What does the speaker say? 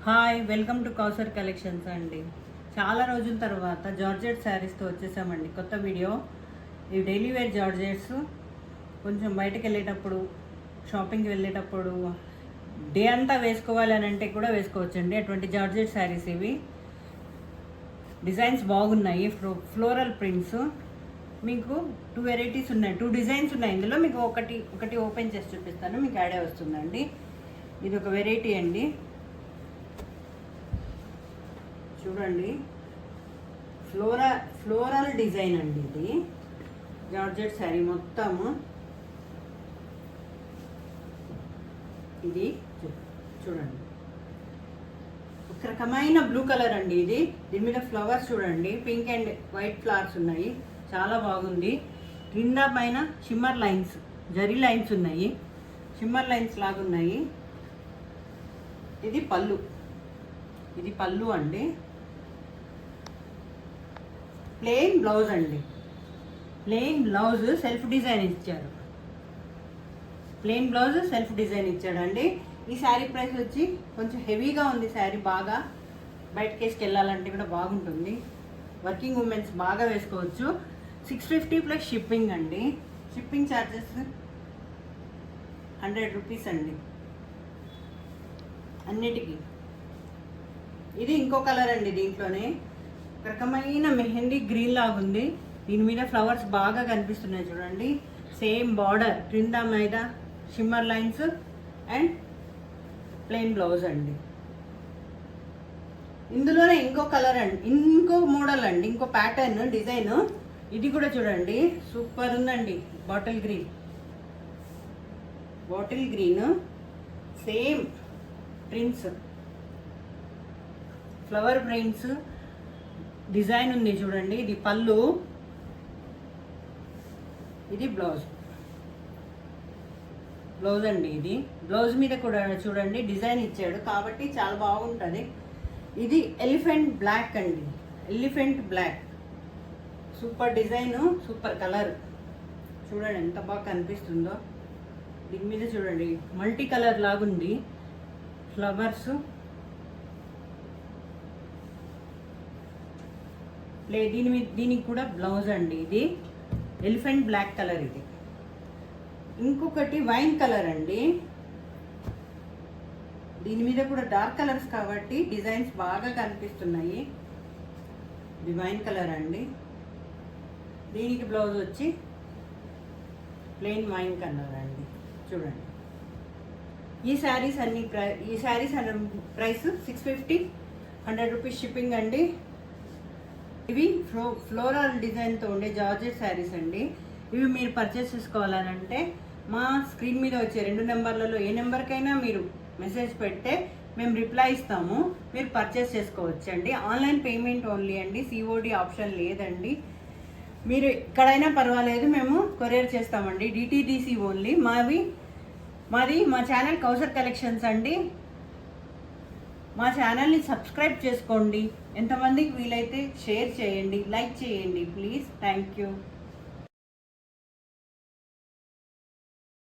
Hi, welcome to Kausar collections అండి. చాలా రోజుల తర్వాత జార్జెట్ శారీస్తో వచ్చేసామండి. కొత్త వీడియో. ఇవి డైలీ వేర్ జార్జెట్స్. కొంచెం బయటకు వెళ్ళేటప్పుడు, షాపింగ్కి వెళ్ళేటప్పుడు, డే అంతా వేసుకోవాలి అని అంటే కూడా వేసుకోవచ్చండి. అటువంటి జార్జెట్ శారీస్ ఇవి. డిజైన్స్ బాగున్నాయి. Floral prints. మీకు 2 వెరైటీస్ ఉన్నాయి, 2 డిజైన్స్ ఉన్నాయి. ఇందులో మీకు ఒకటి ఓపెన్ చేసి చూపిస్తాను, మీకు ఐడియా వస్తుందండి. ఇది ఒక వెరైటీ అండి. చూడండి, ఫ్లోరల్ డిజైన్ అండి. ఇది జార్జెట్ శారీ మొత్తము. ఇది చూడండి, ఒక రకమైన బ్లూ కలర్ అండి. దీని మీద ఫ్లవర్స్ చూడండి, పింక్ అండ్ వైట్ ఫ్లవర్స్ ఉన్నాయి. చాలా బాగుంది. క్రింద పైన షిమ్మర్ లైన్స్, జరీ లైన్స్ ఉన్నాయి, షిమ్మర్ లైన్స్ లాగున్నాయి. ఇది పళ్ళు అండి. ప్లెయిన్ బ్లౌజ్ అండి. ప్లెయిన్ బ్లౌజ్ సెల్ఫ్ డిజైన్ ఇచ్చాడండి. ఈ శారీ ప్రైస్ వచ్చి కొంచెం హెవీగా ఉంది. శారీ బాగా బయటకి వేసుకెళ్ళాలంటే కూడా బాగుంటుంది. వర్కింగ్ ఉమెన్స్ బాగా వేసుకోవచ్చు. 650 ప్లస్ షిప్పింగ్ అండి. షిప్పింగ్ ఛార్జెస్ 100 రూపీస్ అండి అన్నిటికీ. ఇది ఇంకో కలర్ అండి. దీంట్లోనే రకమైన మెహందీ గ్రీన్ లాగుంది. దీని మీద ఫ్లవర్స్ బాగా కనిపిస్తున్నాయి చూడండి. సేమ్ బార్డర్, క్రింద మీద shimmer lines and plain blouse అండి. ఇందులోనే ఇంకో కలర్ అండి, ఇంకో మోడల్ అండి, ఇంకో ప్యాటర్న్ డిజైన్. ఇది కూడా చూడండి, సూపర్ ఉందండి. Bottle green same prints, flower prints design ఉంది చూడండి. ఇది పళ్ళు, ఇది బ్లౌజ్ అండి. ఇది బ్లౌజ్ మీద కూడా చూడండి డిజైన్ ఇచ్చాడు కాబట్టి చాలా బాగుంటుంది. ఇది ఎలిఫెంట్ బ్లాక్ అండి. Super design, super colour. చూడండి ఎంత బాగా కనిపిస్తుందో. దీని మీద చూడండి మల్టీ కలర్ లాగుంది, ఫ్లవర్స్. దీనికి కూడా బ్లౌజ్ అండి. ఇది ఎలిఫెంట్ బ్లాక్ కలర్. ఇది ఇంకొకటి వైన్ కలర్ అండి. దీని మీద కూడా డార్క్ కలర్స్ కాబట్టి డిజైన్స్ బాగా కనిపిస్తున్నాయి. ఇది వైన్ కలర్ అండి. దీనికి బ్లౌజ్ వచ్చి ప్లెయిన్ వైన్ కలర్ అండి. చూడండి, ఈ శారీస్ ప్రైస్ 650, 100 రూపీస్ షిప్పింగ్ అండి. ఇవి ఫ్లోరల్ డిజైన్తో ఉండే జార్జెట్ శారీస్ అండి. ఇవి మీరు పర్చేస్ చేసుకోవాలనంటే మా స్క్రీన్ మీద వచ్చే 2 నెంబర్లలో ఏ నెంబర్కైనా మీరు మెసేజ్ పెడితే మేము రిప్లై ఇస్తాము. మీరు పర్చేస్ చేసుకోవచ్చండి. ఆన్లైన్ పేమెంట్ ఓన్లీ అండి, COD ఆప్షన్ లేదండి. మీరు ఎక్కడైనా పర్వాలేదు, మేము కొరియర్ చేస్తామండి. DTDC only. మాది మా ఛానల్ కౌసర్ కలెక్షన్స్ అండి. మా ఛానల్ని సబ్స్క్రైబ్ చేసుకోండి. ఎంతమందికి వీలైతే షేర్ చేయండి, లైక్ చేయండి ప్లీజ్. Thank you.